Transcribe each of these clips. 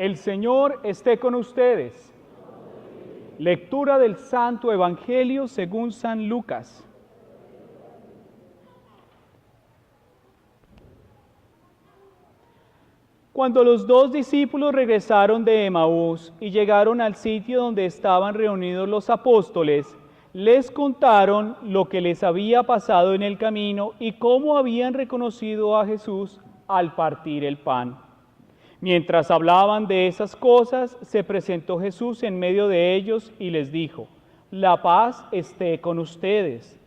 El Señor esté con ustedes. Lectura del Santo Evangelio según San Lucas. Cuando los dos discípulos regresaron de Emaús y llegaron al sitio donde estaban reunidos los apóstoles, les contaron lo que les había pasado en el camino y cómo habían reconocido a Jesús al partir el pan. Mientras hablaban de esas cosas, se presentó Jesús en medio de ellos y les dijo: «La paz esté con ustedes».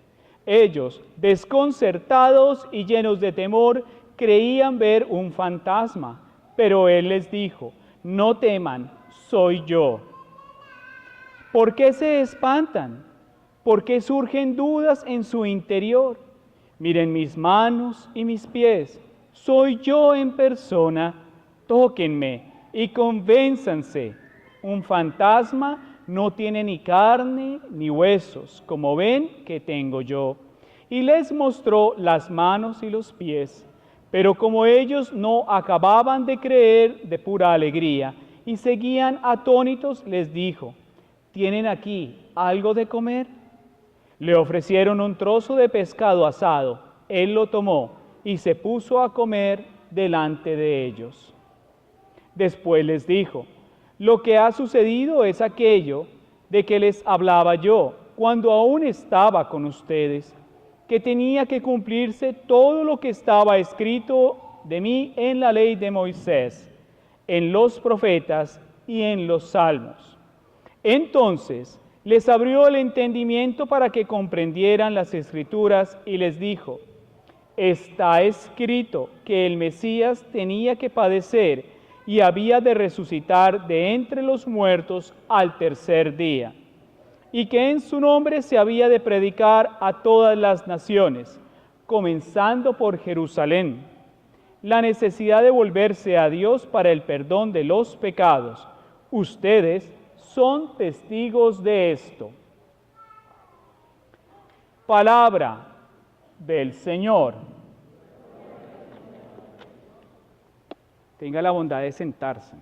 Ellos, desconcertados y llenos de temor, creían ver un fantasma, pero él les dijo: «No teman, soy yo». ¿Por qué se espantan? ¿Por qué surgen dudas en su interior? Miren mis manos y mis pies, soy yo en persona. Tóquenme y convénzanse. Un fantasma no tiene ni carne ni huesos, como ven que tengo yo. Y les mostró las manos y los pies. Pero como ellos no acababan de creer de pura alegría y seguían atónitos, les dijo: ¿tienen aquí algo de comer? Le ofrecieron un trozo de pescado asado. Él lo tomó y se puso a comer delante de ellos. Después les dijo: lo que ha sucedido es aquello de que les hablaba yo cuando aún estaba con ustedes, que tenía que cumplirse todo lo que estaba escrito de mí en la ley de Moisés, en los profetas y en los salmos. Entonces les abrió el entendimiento para que comprendieran las Escrituras y les dijo: está escrito que el Mesías tenía que padecer y había de resucitar de entre los muertos al tercer día, y que en su nombre se había de predicar a todas las naciones, comenzando por Jerusalén. La necesidad de volverse a Dios para el perdón de los pecados. Ustedes son testigos de esto. Palabra del Señor. Tenga la bondad de sentarse.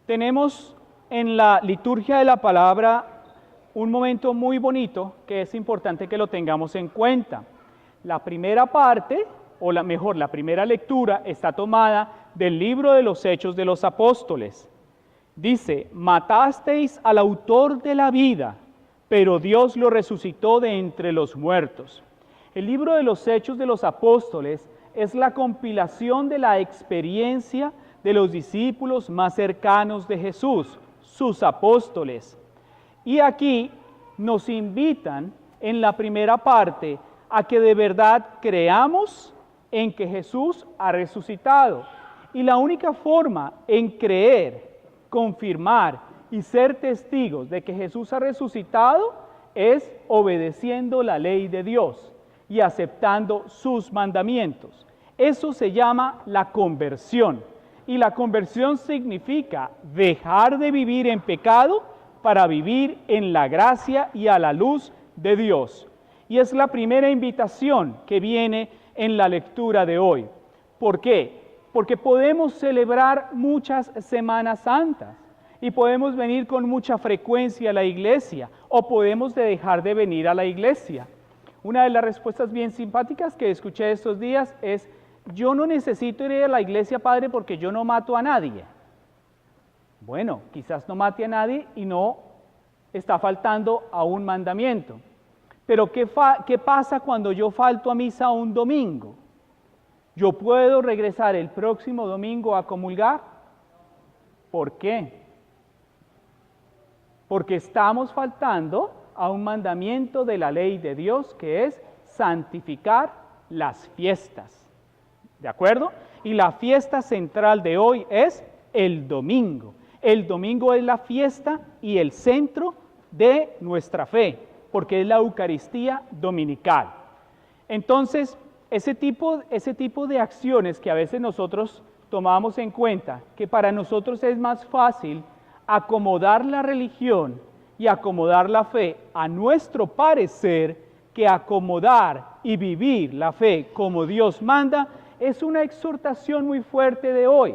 Tenemos en la liturgia de la palabra un momento muy bonito que es importante que lo tengamos en cuenta. La primera parte, o la primera lectura, está tomada del libro de los Hechos de los Apóstoles. Dice: matasteis al autor de la vida, pero Dios lo resucitó de entre los muertos. El libro de los Hechos de los Apóstoles es la compilación de la experiencia de los discípulos más cercanos de Jesús, sus apóstoles. Y aquí nos invitan en la primera parte a que de verdad creamos en que Jesús ha resucitado. Y la única forma en creer, confirmar y ser testigos de que Jesús ha resucitado es obedeciendo la ley de Dios y aceptando sus mandamientos. Eso se llama la conversión. Y la conversión significa dejar de vivir en pecado para vivir en la gracia y a la luz de Dios. Y es la primera invitación que viene en la lectura de hoy. ¿Por qué? Porque podemos celebrar muchas Semanas Santas y podemos venir con mucha frecuencia a la iglesia, o podemos dejar de venir a la iglesia. Una de las respuestas bien simpáticas que escuché estos días es: yo no necesito ir a la iglesia, padre, porque yo no mato a nadie. Bueno, quizás no mate a nadie y no está faltando a un mandamiento. Pero ¿qué pasa cuando yo falto a misa un domingo? ¿Yo puedo regresar el próximo domingo a comulgar? ¿Por qué? Porque estamos faltando a un mandamiento de la ley de Dios, que es santificar las fiestas. ¿De acuerdo? Y la fiesta central de hoy es el domingo. El domingo es la fiesta y el centro de nuestra fe, porque es la Eucaristía dominical. Entonces, ese tipo de acciones que a veces nosotros tomamos en cuenta, que para nosotros es más fácil acomodar la religión y acomodar la fe a nuestro parecer que acomodar y vivir la fe como Dios manda es una exhortación muy fuerte de hoy.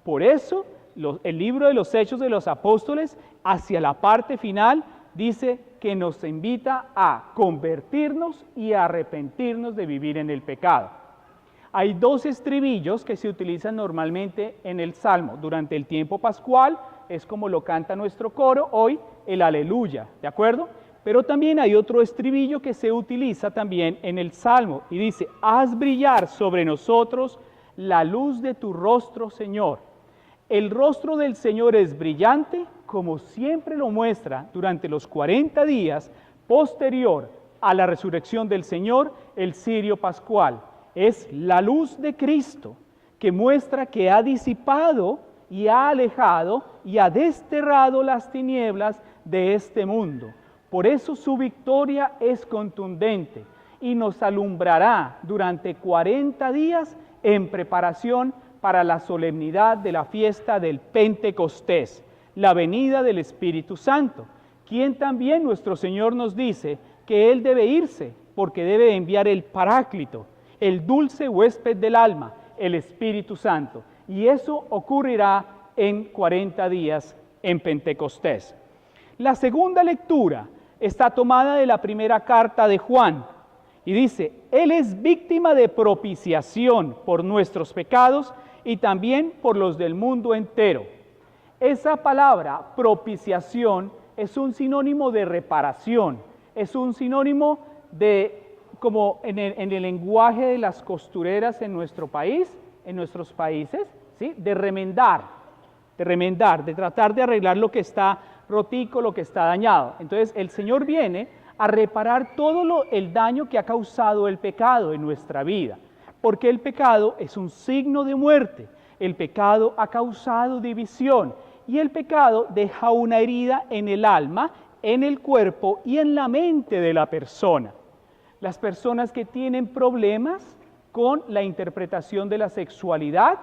Por eso, el libro de los Hechos de los Apóstoles, hacia la parte final, dice que nos invita a convertirnos y a arrepentirnos de vivir en el pecado. Hay dos estribillos que se utilizan normalmente en el Salmo. Durante el tiempo pascual, es como lo canta nuestro coro hoy, el aleluya, ¿de acuerdo? Pero también hay otro estribillo que se utiliza también en el Salmo y dice: haz brillar sobre nosotros la luz de tu rostro, Señor. El rostro del Señor es brillante, como siempre lo muestra durante los 40 días posterior a la resurrección del Señor, el cirio pascual. Es la luz de Cristo que muestra que ha disipado y ha alejado y ha desterrado las tinieblas de este mundo. Por eso su victoria es contundente y nos alumbrará durante 40 días en preparación para la solemnidad de la fiesta del Pentecostés, la venida del Espíritu Santo, quien también nuestro Señor nos dice que Él debe irse porque debe enviar el Paráclito, el dulce huésped del alma, el Espíritu Santo. Y eso ocurrirá en 40 días en Pentecostés. La segunda lectura está tomada de la primera carta de Juan y dice: Él es víctima de propiciación por nuestros pecados y también por los del mundo entero. Esa palabra propiciación es un sinónimo de reparación, es un sinónimo de, como en el lenguaje de las costureras en nuestro país, en nuestros países, ¿sí? De remendar, de tratar de arreglar lo que está rotico, lo que está dañado. Entonces el Señor viene a reparar todo el daño que ha causado el pecado en nuestra vida, porque el pecado es un signo de muerte, el pecado ha causado división y el pecado deja una herida en el alma, en el cuerpo y en la mente de la persona. Las personas que tienen problemas con la interpretación de la sexualidad,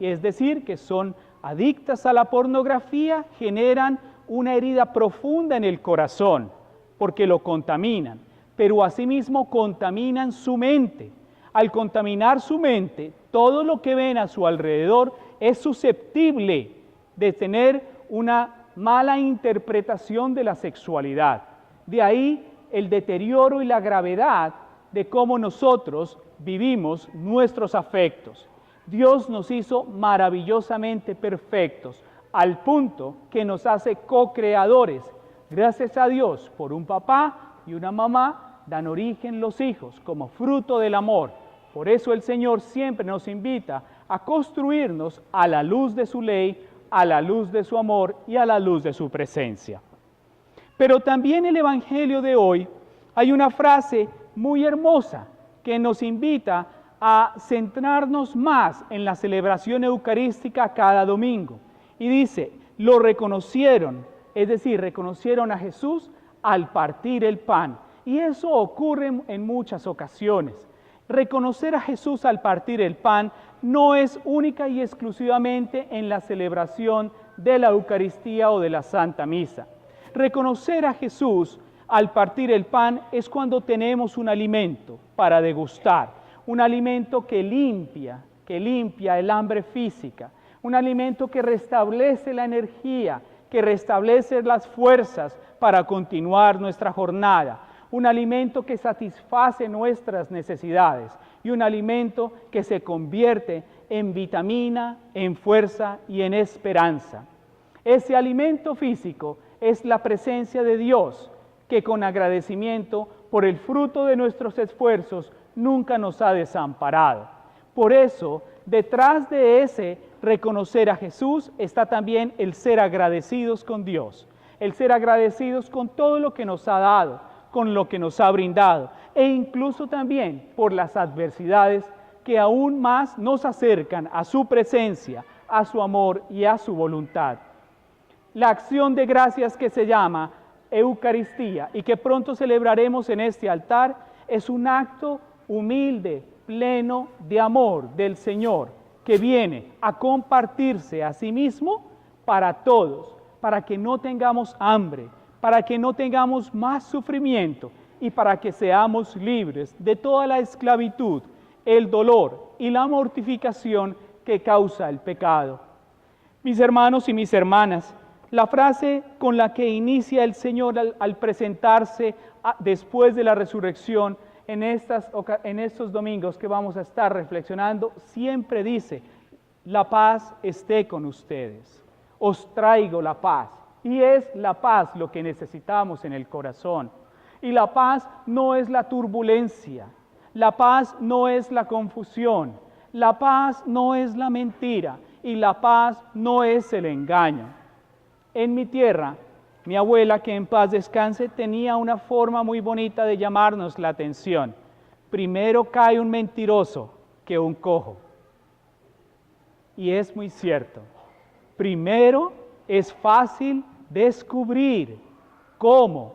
es decir, que son adictas a la pornografía, generan una herida profunda en el corazón, porque lo contaminan, pero asimismo contaminan su mente. Al contaminar su mente, todo lo que ven a su alrededor es susceptible de tener una mala interpretación de la sexualidad. De ahí el deterioro y la gravedad de cómo nosotros vivimos nuestros afectos. Dios nos hizo maravillosamente perfectos, al punto que nos hace co-creadores. Gracias a Dios, por un papá y una mamá, dan origen los hijos como fruto del amor. Por eso el Señor siempre nos invita a construirnos a la luz de su ley, a la luz de su amor y a la luz de su presencia. Pero también en el Evangelio de hoy hay una frase muy hermosa que nos invita a centrarnos más en la celebración eucarística cada domingo. Y dice: lo reconocieron, es decir, reconocieron a Jesús al partir el pan. Y eso ocurre en muchas ocasiones. Reconocer a Jesús al partir el pan no es única y exclusivamente en la celebración de la Eucaristía o de la Santa Misa. Reconocer a Jesús al partir el pan es cuando tenemos un alimento para degustar, un alimento que limpia el hambre física, un alimento que restablece la energía, que restablece las fuerzas para continuar nuestra jornada, un alimento que satisface nuestras necesidades y un alimento que se convierte en vitamina, en fuerza y en esperanza. Ese alimento físico es la presencia de Dios, que con agradecimiento por el fruto de nuestros esfuerzos nunca nos ha desamparado. Por eso, detrás de ese reconocer a Jesús está también el ser agradecidos con Dios, el ser agradecidos con todo lo que nos ha dado, con lo que nos ha brindado, e incluso también por las adversidades que aún más nos acercan a su presencia, a su amor y a su voluntad. La acción de gracias que se llama Eucaristía y que pronto celebraremos en este altar es un acto humilde, pleno de amor del Señor, que viene a compartirse a sí mismo para todos, para que no tengamos hambre, para que no tengamos más sufrimiento y para que seamos libres de toda la esclavitud, el dolor y la mortificación que causa el pecado. Mis hermanos y mis hermanas, la frase con la que inicia el Señor al presentarse después de la resurrección en estos domingos que vamos a estar reflexionando, siempre dice: la paz esté con ustedes, os traigo la paz. Y es la paz lo que necesitamos en el corazón. Y la paz no es la turbulencia, la paz no es la confusión, la paz no es la mentira y la paz no es el engaño. En mi tierra, mi abuela, que en paz descanse, tenía una forma muy bonita de llamarnos la atención. Primero cae un mentiroso que un cojo. Y es muy cierto. Primero es fácil descubrir cómo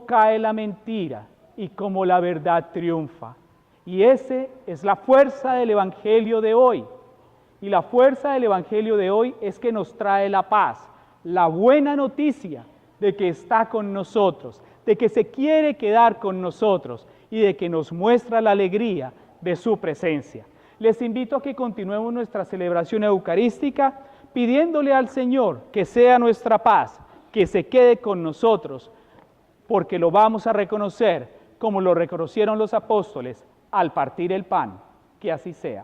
cae la mentira y cómo la verdad triunfa. Y esa es la fuerza del Evangelio de hoy. Y la fuerza del Evangelio de hoy es que nos trae la paz, la buena noticia de que está con nosotros, de que se quiere quedar con nosotros y de que nos muestra la alegría de su presencia. Les invito a que continuemos nuestra celebración eucarística pidiéndole al Señor que sea nuestra paz, que se quede con nosotros, porque lo vamos a reconocer como lo reconocieron los apóstoles al partir el pan. Que así sea.